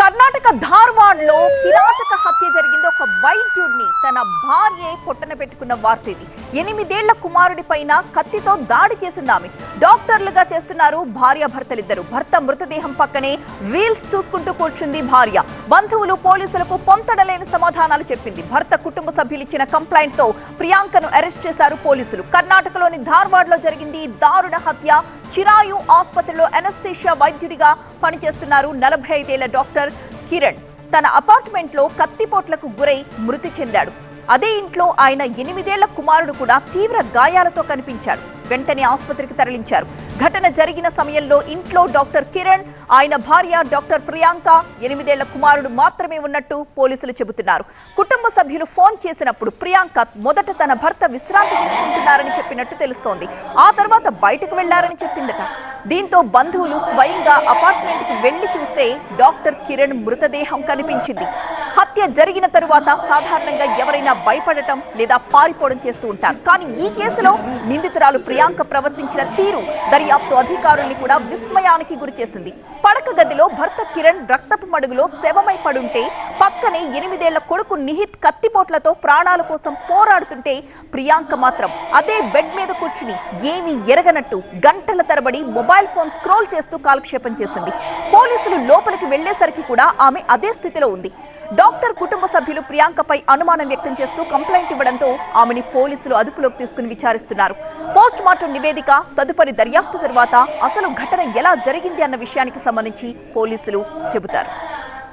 కర్ణాటక ధార్వాడ్లో కిరాతక హత్య జరిగింది. ఒక వైద్యుడిని తన భార్యే పొట్టన పెట్టుకున్న వార్త ఇది. 8 ఏళ్ల కుమారుడి పైన కత్తితో దాడి చేసింది ఆమె. డాక్టర్లుగా చేస్తున్నారు భార్యాభర్తలిద్దరు. భర్త మృతదేహం పక్కనే రీల్స్ చూసుకుంటూ కూర్చుంది భార్య. బంధువులు పోలీసులకు పొంతడలేని సమాధానాలు చెప్పింది. భర్త కుటుంబ సభ్యులు ఇచ్చిన కంప్లైంట్ తో ప్రియాంకను అరెస్ట్ చేశారు పోలీసులు. కర్ణాటకలోని ధార్వాడ్లో జరిగింది దారుణ హత్య. చిరాయు ఆసుపత్రిలో అనస్థీషియా వైద్యుడిగా పనిచేస్తున్నారు 45 ఏళ్ల డాక్టర్ కిరణ్. తన అపార్ట్మెంట్ లో కత్తిపోట్లకు గురై మృతి చెందాడు. అదే ఇంట్లో ఆయన 8 ఏళ్ల కుమారుడు కూడా తీవ్ర గాయాలతో కనిపించాడు. వెంటనే ఆసుపత్రికి తరలించారు. ఘటన జరిగిన సమయంలో ఇంట్లో డాక్టర్ కిరణ్, ఆయన భార్య డాక్టర్ ప్రియాంక, 8 ఏళ్ల కుమారుడు మాత్రమే ఉన్నట్టు పోలీసులు చెబుతున్నారు. కుటుంబ సభ్యులు ఫోన్ చేసినప్పుడు ప్రియాంక మొదట తన భర్త విశ్రాంతి తీసుకుంటున్నారని చెప్పినట్టు తెలుస్తోంది. ఆ తర్వాత బయటకు వెళ్లారని చెప్పిందట. దీంతో బంధువులు స్వయంగా అపార్ట్మెంట్ కి వెళ్లి చూస్తే డాక్టర్ కిరణ్ మృతదేహం కనిపించింది. హత్య జరిగిన తరువాత సాధారణంగా ఎవరైనా భయపడటం లేదా పారిపోవడం చేస్తూ ఉంటారు. కానీ ఈ కేసులో నిందితురాలు ప్రియాంక ప్రవర్తించిన తీరు దర్యాప్తు అధికారుల్ని కూడా విస్మయానికి గురిచేసింది. పడక గదిలో భర్త కిరణ్ రక్తపు మడుగులో శవమై పడుంటే పక్కనే 8 ఏళ్ల కొడుకు నిహిత్ కత్తిపోట్లతో ప్రాణాల కోసం పోరాడుతుంటే ప్రియాంక మాత్రం అదే బెడ్ మీద కూర్చుని ఏమీ ఎరగనట్టు గంటల తరబడి మొబైల్ ఫోన్ స్క్రోల్ చేస్తూ కాలక్షేపం చేసింది. పోలీసులు లోపలికి వెళ్లేసరికి కూడా ఆమె అదే స్థితిలో ఉంది. డాక్టర్ కుటుంబ సభ్యులు ప్రియాంకపై అనుమానం వ్యక్తం చేస్తూ కంప్లైంట్ ఇవ్వడంతో ఆమెని పోలీసులు అదుపులోకి తీసుకుని విచారిస్తున్నారు. పోస్ట్ మార్టం నివేదిక, తదుపరి దర్యాప్తు తర్వాత అసలు ఘటన ఎలా జరిగింది అన్న విషయానికి సంబంధించి పోలీసులు చెబుతారు.